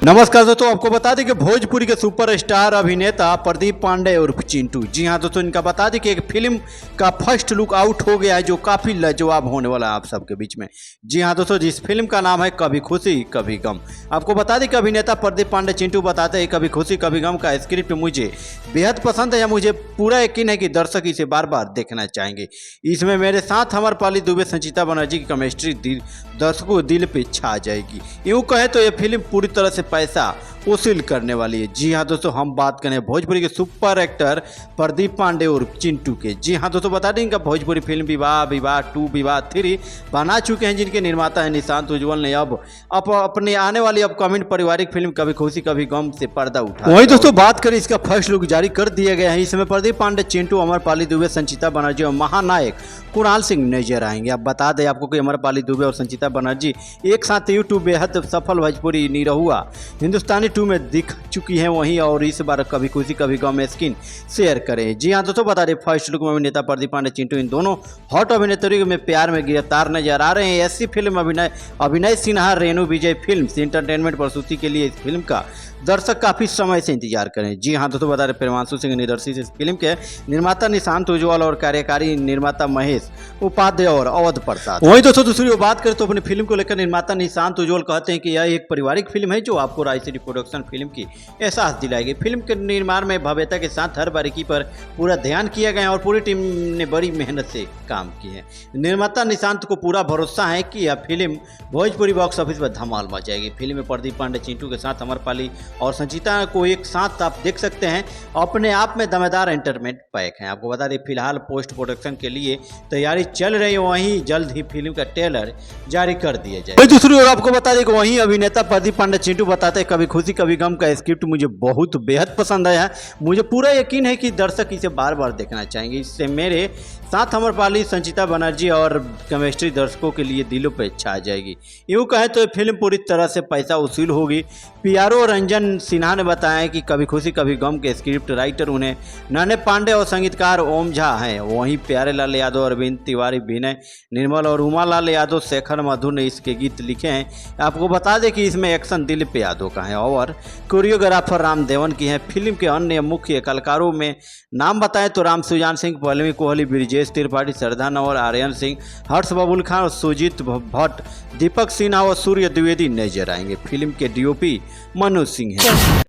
नमस्कार दोस्तों, आपको बता दें कि भोजपुरी के सुपरस्टार अभिनेता प्रदीप पांडे उर्फ चिंटू, जी हां दोस्तों, इनका बता दें कि एक फिल्म का फर्स्ट लुक आउट हो गया है जो काफ़ी लाजवाब होने वाला है आप सबके बीच में। जी हां दोस्तों, जिस फिल्म का नाम है कभी खुशी कभी गम। आपको बता दें कि अभिनेता प्रदीप पांडे चिंटू बताते हैं कभी खुशी कभी गम का स्क्रिप्ट मुझे बेहद पसंद है या मुझे पूरा यकीन है कि दर्शक इसे बार बार देखना चाहेंगे। इसमें मेरे साथ अमरपाली दुबे संचिता बनर्जी की केमिस्ट्री दर्शकों को दिल पे छा जाएगी। यूँ कहें तो यह फिल्म पूरी तरह से पैसा वसूल करने वाली है। जी हाँ दोस्तों, हम बात करें भोजपुरी के सुपर एक्टर प्रदीप पांडे और चिंटू के। जी हाँ दोस्तों, बता दें कि भोजपुरी फिल्म विवाह, विवाह 2, विवाह 3 बना चुके हैं, जिनके निर्माता हैं निशांत उज्ज्वल ने अब अपने आने वाली अपकमिंग पारिवारिक फिल्म कभी खुशी कभी गम से पर्दा उठा। वहीं दोस्तों बात करें, इसका फर्स्ट लुक जारी कर दिया गया है। इसमें प्रदीप पांडे, चिंटू, अमरपाली दुबे, संचिता बनर्जी और महानायक कुणाल सिंह नजर आएंगे। अब बता दें आपको कि अमरपाली दुबे और संचिता बनर्जी एक साथ यूट्यूब बेहद सफल भोजपुरी निरहुआ हिंदुस्तानी 2 में दिख चुकी हैं वहीं, और इस बार कभी खुशी कभी गम में स्क्रीन शेयर करें। जी हाँ दोस्तों, बता दें फर्स्ट लुक में अभिनेता प्रदीप पांडे चिंटू इन दोनों हॉट अभिनेत्रियों में प्यार में गिरफ्तार नजर आ रहे हैं। ऐसी फिल्म अभिनय सिन्हा रेणु विजय फिल्म्स एंटरटेनमेंट प्रस्तुति के लिए इस फिल्म का दर्शक काफी समय से इंतजार करें। जी हाँ दोस्तों, बता दें प्रेमांशु सिंह निर्देशित इस फिल्म के निर्माता निशांत उज्ज्वल और कार्यकारी निर्माता महेश उपाध्याय और अवध प्रसाद। वहीं दोस्तों दूसरी ओर बात करें तो अपनी फिल्म को लेकर निर्माता निशांत उज्ज्वल कहते हैं कि यह एक पारिवारिक फिल्म है जो आपको राय सिटी प्रोडक्शन फिल्म की एहसास दिलाएगी। फिल्म के निर्माण में भव्यता के साथ हर बारीकी पर पूरा ध्यान किया गया और पूरी टीम ने बड़ी मेहनत से काम की है। निर्माता निशांत को पूरा भरोसा है कि यह फिल्म भोजपुरी बॉक्स ऑफिस पर धमाल मचाएगी। फिल्म में प्रदीप पांडे चिंटू के साथ अमरपाली और संचिता को एक साथ आप देख सकते हैं। अपने आप में दमदार एंटरटेनमेंट पैक है। आपको बता दें फिलहाल पोस्ट प्रोडक्शन के लिए तैयारी चल रही है, वहीं जल्द ही फिल्म का ट्रेलर जारी कर दिया जाए। दूसरी ओर आपको बता दें कि वहीं अभिनेता प्रदीप पांडे चिंटू बताते हैं कभी खुशी कभी गम का स्क्रिप्ट मुझे बहुत बेहद पसंद आया है। मुझे पूरा यकीन है कि दर्शक इसे बार बार देखना चाहेंगे। इससे मेरे साथ अमरपाली, संचिता बनर्जी और केमिस्ट्री दर्शकों के लिए दिलों पर छा जाएगी। यूँ कहें तो फिल्म पूरी तरह से पैसा वसूल होगी। पीआरओ रंजन सिन्हा ने बताया कि कभी खुशी कभी गम के स्क्रिप्ट राइटर उन्हें नाने पांडे और संगीतकार ओम झा हैं। वहीं प्यारे लाल यादव, अरविंद तिवारी, विनय निर्मल और उमा लाल यादव, शेखर मधुर ने इसके गीत लिखे हैं। आपको बता दें कि इसमें एक्शन दिलीप यादव का है और कोरियोग्राफर राम देवन की है। फिल्म के अन्य मुख्य कलाकारों में नाम बताएं तो राम सुजान सिंह, पल्लवी कोहली, ब्रिजेश त्रिपाठी, श्रद्धा नवल, आर्यन सिंह, हर्ष बबुल खान और सुजीत भट्ट, दीपक सिन्हा और सूर्य द्विवेदी नजर आएंगे। फिल्म के डीओपी मनोज सिंह हैं।